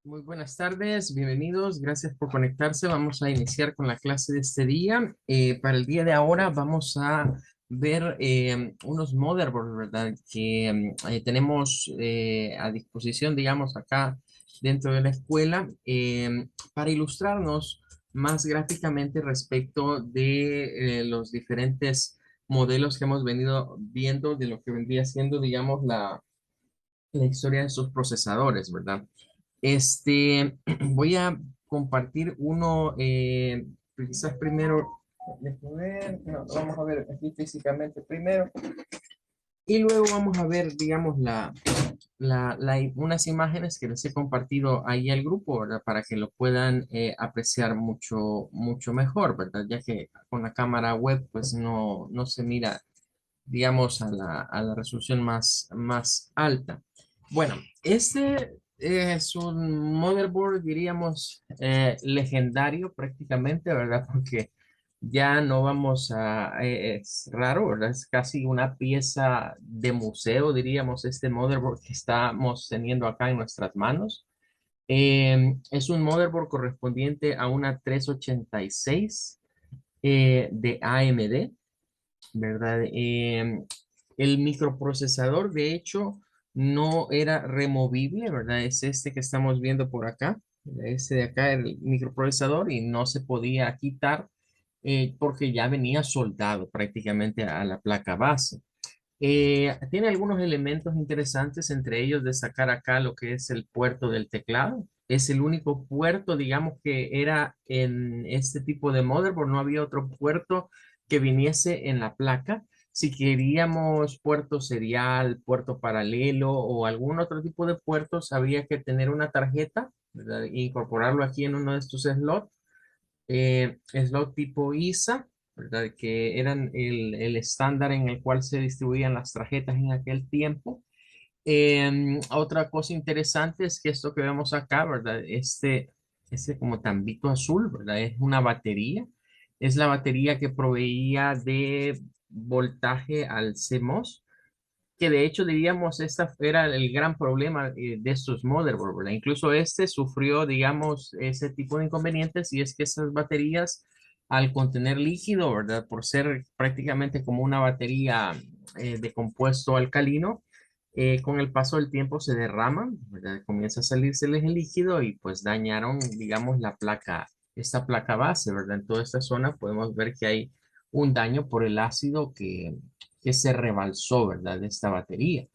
Muy buenas tardes, bienvenidos, gracias por conectarse. Vamos a iniciar con la clase de este día. Para el día de ahora vamos a ver unos motherboards, ¿verdad? Que tenemos a disposición, digamos, acá dentro de la escuela para ilustrarnos más gráficamente respecto de los diferentes modelos que hemos venido viendo de lo que vendría siendo, digamos, la historia de sus procesadores, ¿verdad? Voy a compartir uno, quizás primero, déjame ver, no, vamos a ver aquí físicamente primero, y luego vamos a ver, digamos, unas imágenes que les he compartido ahí al grupo, ¿verdad? Para que lo puedan apreciar mucho, mucho mejor, ¿verdad? Ya que con la cámara web, pues no se mira, digamos, a la resolución más alta. Bueno, este es un motherboard, diríamos, legendario prácticamente, ¿verdad? Porque ya no vamos es raro, ¿verdad? Es casi una pieza de museo, diríamos, este motherboard que estamos teniendo acá en nuestras manos. Es un motherboard correspondiente a una 386 de AMD, ¿verdad? El microprocesador, de hecho, no era removible, ¿verdad? Es este que estamos viendo por acá. Este de acá, el microprocesador, y no se podía quitar porque ya venía soldado prácticamente a la placa base. Tiene algunos elementos interesantes, entre ellos de sacar acá lo que es el puerto del teclado. Es el único puerto, digamos, que era en este tipo de motherboard. No había otro puerto que viniese en la placa. Si queríamos puerto serial, puerto paralelo o algún otro tipo de puertos, había que tener una tarjeta, ¿verdad? E incorporarlo aquí en uno de estos slots, slot tipo ISA, ¿verdad? Que eran el estándar en el cual se distribuían las tarjetas en aquel tiempo. Otra cosa interesante es que esto que vemos acá, ¿verdad? Este como tambito azul, ¿verdad? Es una batería. Es la batería que proveía de voltaje al CMOS, que de hecho diríamos esta era el gran problema de estos motherboards, ¿verdad? Incluso este sufrió, digamos, ese tipo de inconvenientes, y es que esas baterías, al contener líquido, ¿verdad? Por ser prácticamente como una batería de compuesto alcalino, con el paso del tiempo se derraman, ¿verdad? Comienza a salírseles el líquido y pues dañaron, digamos, esta placa base, ¿verdad? En toda esta zona podemos ver que hay un daño por el ácido que se rebalsó, ¿verdad? De esta batería.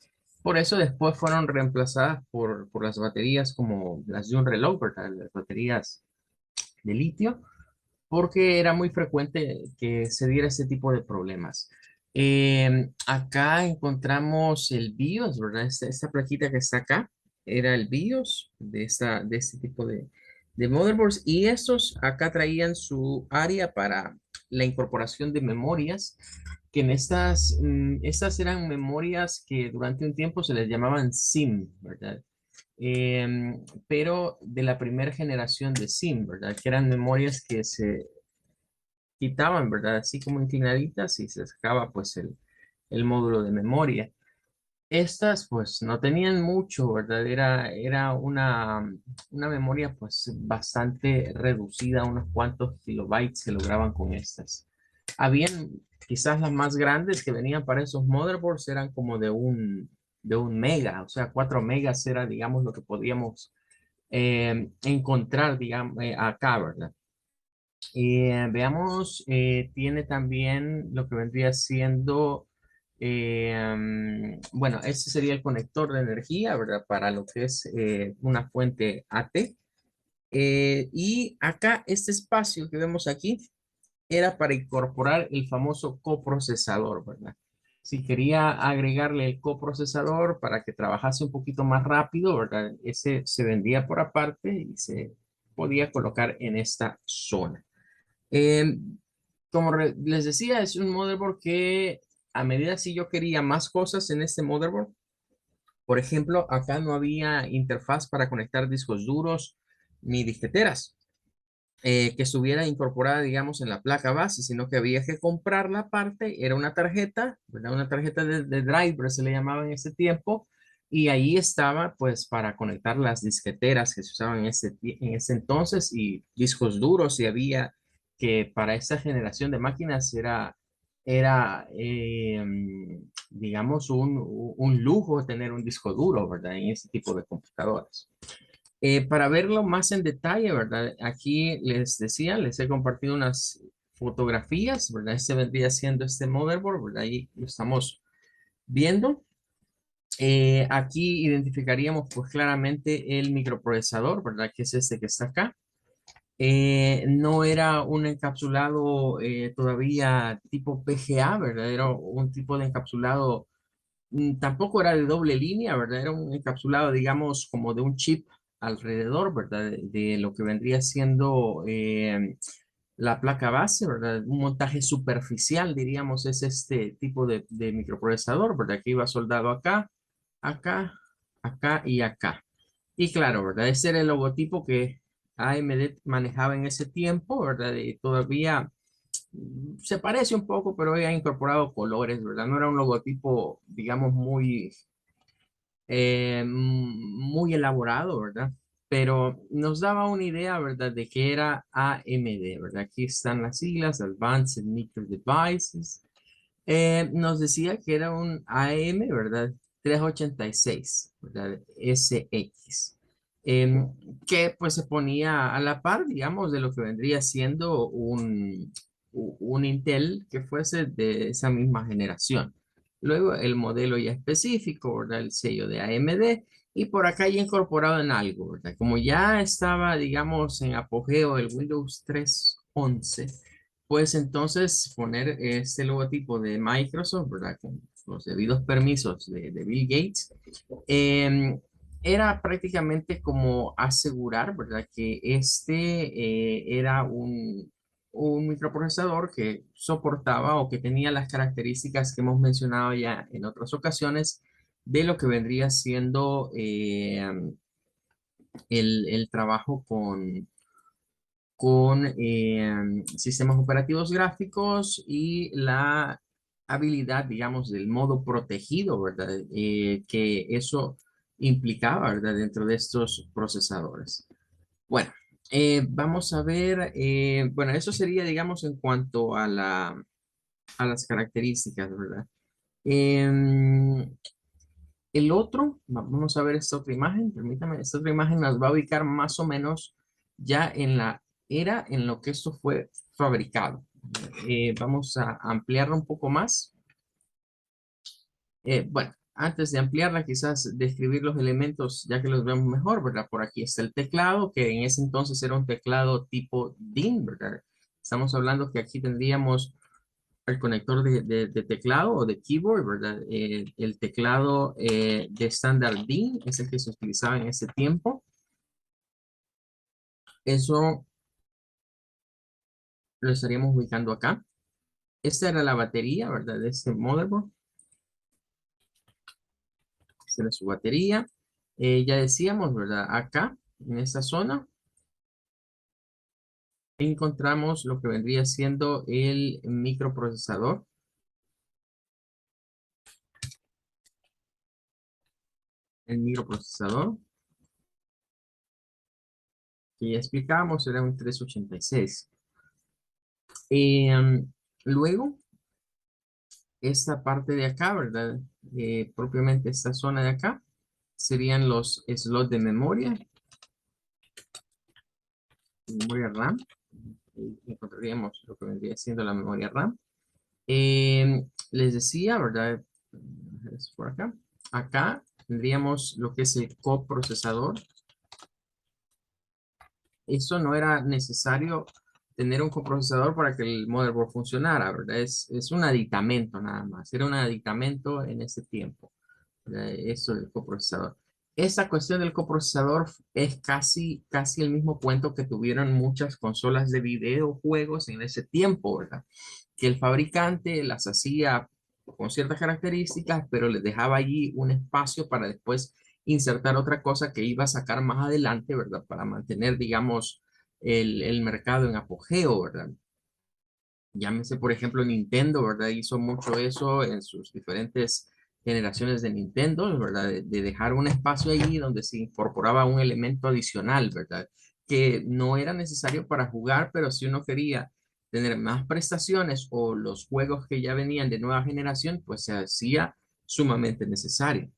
Por eso después fueron reemplazadas por las baterías como las de un reloj, ¿verdad? Las baterías de litio, porque era muy frecuente que se diera ese tipo de problemas. Acá encontramos el BIOS, ¿verdad? Esta plaquita que está acá era el BIOS de este tipo de motherboards, y estos acá traían su área para la incorporación de memorias, que en estas eran memorias que durante un tiempo se les llamaban SIM, ¿verdad? Pero de la primera generación de SIM, ¿verdad? Que eran memorias que se quitaban, ¿verdad? Así como inclinaditas, y se sacaba pues el módulo de memoria. Estas pues no tenían mucho, ¿verdad? Era una memoria pues bastante reducida, unos cuantos kilobytes se lograban con estas. Habían quizás las más grandes que venían para esos motherboards, eran como de un mega, o sea, 4 megas era, digamos, lo que podíamos encontrar, digamos, acá, ¿verdad? Veamos, tiene también lo que vendría siendo, bueno, este sería el conector de energía, ¿verdad? Para lo que es una fuente AT. Y acá, este espacio que vemos aquí era para incorporar el famoso coprocesador, ¿verdad? Si quería agregarle el coprocesador para que trabajase un poquito más rápido, ¿verdad? Ese se vendía por aparte y se podía colocar en esta zona. Eh, Como les decía, es un motherboard que a medida si yo quería más cosas en este motherboard, por ejemplo, acá no había interfaz para conectar discos duros ni disqueteras que estuviera incorporada, digamos, en la placa base, sino que había que comprar la parte, era una tarjeta, ¿verdad? Una tarjeta de driver se le llamaba en ese tiempo, Y ahí estaba, pues, para conectar las disqueteras que se usaban en ese entonces y discos duros, y había que para esa generación de máquinas era digamos, un lujo tener un disco duro, ¿verdad? En ese tipo de computadoras. Para verlo más en detalle, ¿verdad? Aquí les decía, les he compartido unas fotografías, ¿verdad? Este vendría siendo este motherboard, ¿verdad? Ahí lo estamos viendo. Aquí identificaríamos pues claramente el microprocesador, ¿verdad? Que es este que está acá. No era un encapsulado todavía tipo PGA, ¿verdad? Era un tipo de encapsulado, tampoco era de doble línea, ¿verdad? Era un encapsulado, digamos, como de un chip alrededor, ¿verdad? De lo que vendría siendo la placa base, ¿verdad? Un montaje superficial, diríamos, es este tipo de microprocesador, ¿verdad? Que iba soldado acá, acá, acá y acá. Y claro, ¿verdad? Ese era el logotipo que AMD manejaba en ese tiempo, ¿verdad? Y todavía se parece un poco, pero ha incorporado colores, ¿verdad? No era un logotipo, digamos, muy elaborado, ¿verdad? Pero nos daba una idea, ¿verdad? De que era AMD, ¿verdad? Aquí están las siglas, Advanced Micro Devices. Nos decía que era un AM, ¿verdad? 386, ¿verdad? SX. em, que pues se ponía a la par, digamos, de lo que vendría siendo un Intel que fuese de esa misma generación. Luego el modelo ya específico, ¿verdad? El sello de AMD. Y por acá ya incorporado en algo, ¿verdad? Como ya estaba, digamos, en apogeo el Windows 3.11, pues entonces poner este logotipo de Microsoft, ¿verdad? Con los debidos permisos de Bill Gates, eh, era prácticamente como asegurar, ¿verdad? Que era un microprocesador que soportaba o que tenía las características que hemos mencionado ya en otras ocasiones de lo que vendría siendo el trabajo con sistemas operativos gráficos y la habilidad, digamos, del modo protegido, ¿verdad? Que eso implicaba, ¿verdad? Dentro de estos procesadores. Bueno, vamos a ver, bueno, eso sería, digamos, en cuanto a las características, ¿verdad? Em, el otro, vamos a ver esta otra imagen, permítame, esta otra imagen nos va a ubicar más o menos ya en la era en lo que esto fue fabricado. Vamos a ampliarla un poco más. Bueno, antes de ampliarla, quizás describir los elementos, ya que los vemos mejor, ¿verdad? Por aquí está el teclado, que en ese entonces era un teclado tipo DIN, ¿verdad? Estamos hablando que aquí tendríamos el conector de teclado o de keyboard, ¿verdad? El teclado de estándar DIN es el que se utilizaba en ese tiempo. Eso lo estaríamos ubicando acá. Esta era la batería, ¿verdad? De este motherboard. Esta era su batería. Ya decíamos, ¿verdad? Acá, en esta zona, encontramos lo que vendría siendo el microprocesador. El microprocesador que ya explicamos era un 386. Eh, Luego, esta parte de acá, ¿verdad? Propiamente esta zona de acá serían los slots de memoria RAM. Encontraríamos lo que vendría siendo la memoria RAM. Les decía, ¿verdad? Es por acá. Acá tendríamos lo que es el coprocesador. Eso no era necesario tener un coprocesador para que el motherboard funcionara, ¿verdad? Es un aditamento nada más. Era un aditamento en ese tiempo. Eso del coprocesador. Esta cuestión del coprocesador es casi el mismo cuento que tuvieron muchas consolas de videojuegos en ese tiempo, ¿verdad? Que el fabricante las hacía con ciertas características, pero les dejaba allí un espacio para después insertar otra cosa que iba a sacar más adelante, ¿verdad? Para mantener, digamos, el mercado en apogeo, ¿verdad? Llámese, por ejemplo, Nintendo, ¿verdad? Hizo mucho eso en sus diferentes generaciones de Nintendo, ¿verdad? De dejar un espacio allí donde se incorporaba un elemento adicional, ¿verdad? Que no era necesario para jugar, pero si uno quería tener más prestaciones o los juegos que ya venían de nueva generación, pues se hacía sumamente necesario.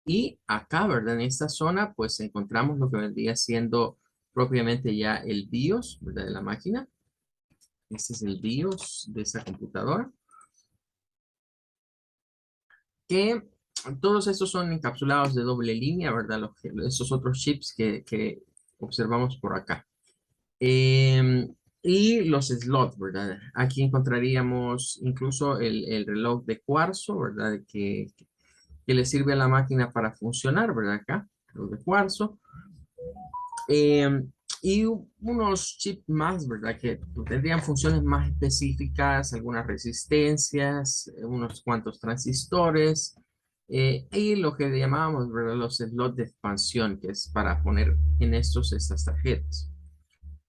Y acá, ¿verdad? En esta zona, pues encontramos lo que vendría siendo propiamente ya el BIOS, ¿verdad? De la máquina. Este es el BIOS de esa computadora. Que todos estos son encapsulados de doble línea, ¿verdad? Esos otros chips que observamos por acá. Y los slots, ¿verdad? Aquí encontraríamos incluso el reloj de cuarzo, ¿verdad? Que le sirve a la máquina para funcionar, ¿verdad? Acá, reloj de cuarzo. Eh, y unos chips más, ¿verdad? Que tendrían funciones más específicas, algunas resistencias, unos cuantos transistores, y lo que llamábamos, ¿verdad? Los slots de expansión, que es para poner en estas tarjetas.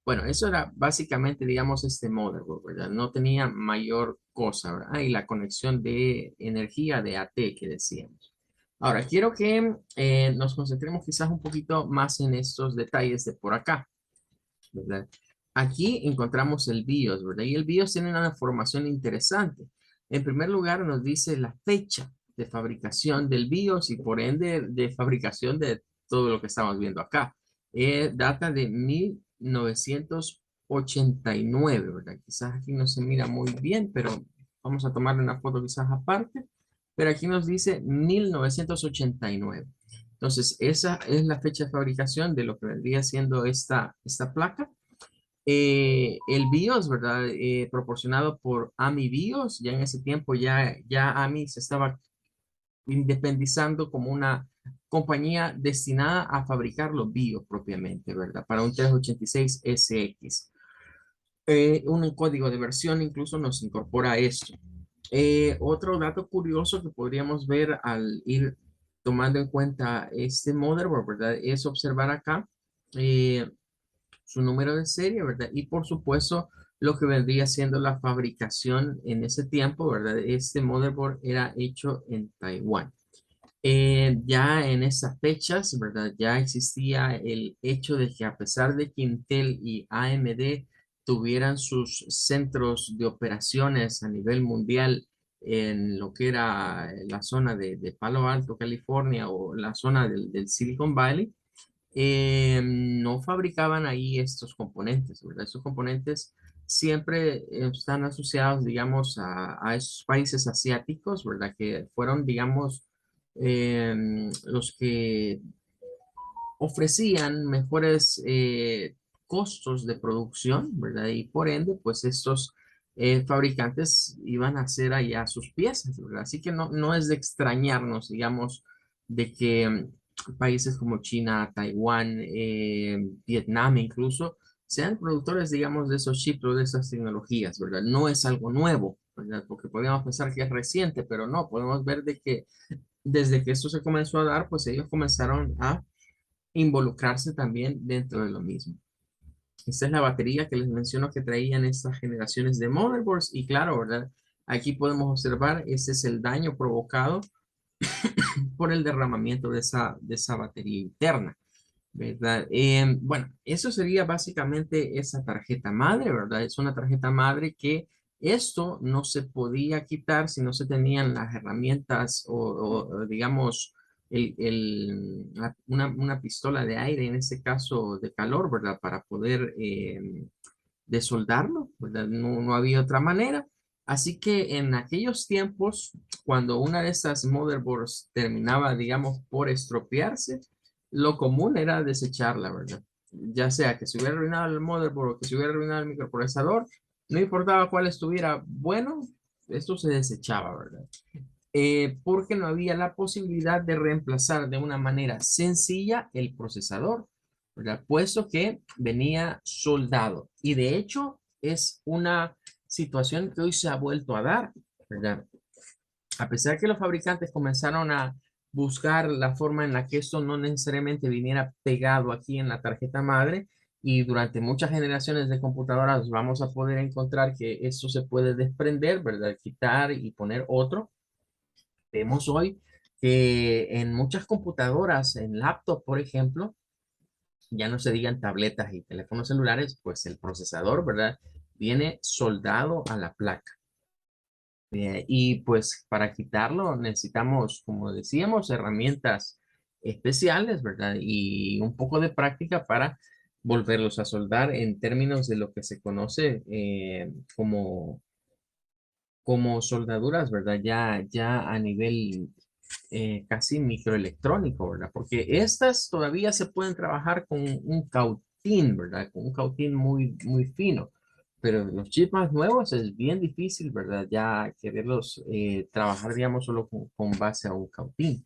Bueno, eso era básicamente, digamos, este motherboard, ¿verdad? No tenía mayor cosa, ¿verdad? Ah, y la conexión de energía de AT que decíamos. Ahora, quiero que nos concentremos quizás un poquito más en estos detalles de por acá, ¿verdad? Aquí encontramos el BIOS, ¿verdad? Y el BIOS tiene una información interesante. En primer lugar, nos dice la fecha de fabricación del BIOS y por ende de fabricación de todo lo que estamos viendo acá. Data de 1989, ¿verdad? Quizás aquí no se mira muy bien, pero vamos a tomarle una foto quizás aparte. Pero aquí nos dice 1989. Entonces, esa es la fecha de fabricación de lo que vendría siendo esta placa. El BIOS, ¿verdad? Proporcionado por AMI BIOS, ya en ese tiempo ya AMI se estaba independizando como una compañía destinada a fabricar los BIOS propiamente, ¿verdad? Para un 386SX. Un código de versión incluso nos incorpora esto. Otro dato curioso que podríamos ver al ir tomando en cuenta este motherboard, ¿verdad? Es observar acá eh, su número de serie, ¿verdad? Y por supuesto, lo que vendría siendo la fabricación en ese tiempo, ¿verdad? Este motherboard era hecho en Taiwán. Ya en esas fechas, ¿verdad? Ya existía el hecho de que a pesar de que Intel y AMD tuvieran sus centros de operaciones a nivel mundial en lo que era la zona de Palo Alto, California, o la zona del Silicon Valley, no fabricaban ahí estos componentes, ¿verdad? Estos componentes siempre están asociados, digamos, a esos países asiáticos, ¿verdad? Que fueron, digamos, los que ofrecían mejores costos de producción, ¿verdad? Y por ende, pues estos fabricantes iban a hacer allá sus piezas, ¿verdad? Así que no es de extrañarnos, digamos, de que países como China, Taiwán, Vietnam incluso, sean productores, digamos, de esos chips o de esas tecnologías, ¿verdad? No es algo nuevo, ¿verdad? Porque podríamos pensar que es reciente, pero no, podemos ver de que desde que esto se comenzó a dar, pues ellos comenzaron a involucrarse también dentro de lo mismo. Esta es la batería que les menciono que traían estas generaciones de motherboards y claro, ¿verdad? Aquí podemos observar, ese es el daño provocado por el derramamiento de esa batería interna, ¿verdad? Bueno, eso sería básicamente esa tarjeta madre, ¿verdad? Es una tarjeta madre que esto no se podía quitar si no se tenían las herramientas o, digamos, una pistola de aire, en este caso de calor, ¿verdad? Para poder desoldarlo, ¿verdad? No había otra manera. Así que en aquellos tiempos, cuando una de estas motherboards terminaba, digamos, por estropearse, lo común era desecharla, ¿verdad? Ya sea que se hubiera arruinado el motherboard o que se hubiera arruinado el microprocesador, no importaba cuál estuviera bueno, esto se desechaba, ¿verdad? Porque no había la posibilidad de reemplazar de una manera sencilla el procesador, ¿verdad? Puesto que venía soldado. Y de hecho es una situación que hoy se ha vuelto a dar, ¿verdad? A pesar que los fabricantes comenzaron a buscar la forma en la que esto no necesariamente viniera pegado aquí en la tarjeta madre, y durante muchas generaciones de computadoras vamos a poder encontrar que esto se puede desprender, ¿verdad? Quitar y poner otro. Vemos hoy que en muchas computadoras, en laptop, por ejemplo, ya no se digan tabletas y teléfonos celulares, pues el procesador, ¿verdad? Viene soldado a la placa. Y pues para quitarlo necesitamos, como decíamos, herramientas especiales, ¿verdad? Y un poco de práctica para volverlos a soldar en términos de lo que se conoce como, como soldaduras, ¿verdad? Ya a nivel casi microelectrónico, ¿verdad? Porque estas todavía se pueden trabajar con un cautín, ¿verdad? Con un cautín muy fino. Pero los chips más nuevos es bien difícil, ¿verdad? Ya quererlos trabajar, digamos, solo con base a un cautín.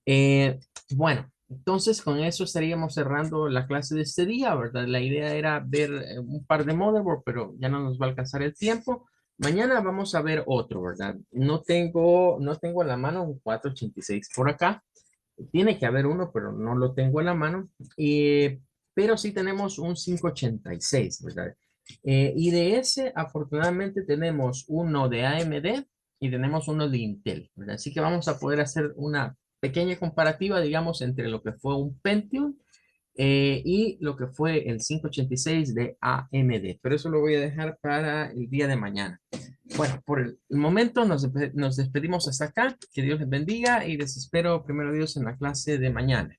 Eh, bueno, entonces con eso estaríamos cerrando la clase de este día, ¿verdad? La idea era ver un par de motherboard, pero ya no nos va a alcanzar el tiempo. Mañana vamos a ver otro, ¿verdad? No tengo a la mano un 486 por acá. Tiene que haber uno, pero no lo tengo en la mano. Pero sí tenemos un 586, ¿verdad? Y de ese, afortunadamente, tenemos uno de AMD y tenemos uno de Intel, ¿verdad? Así que vamos a poder hacer una pequeña comparativa, digamos, entre lo que fue un Pentium y lo que fue el 586 de AMD. Pero eso lo voy a dejar para el día de mañana. Bueno, por el momento nos despedimos hasta acá. Que Dios les bendiga y les espero primero Dios en la clase de mañana.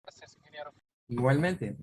Gracias, ingeniero. Igualmente.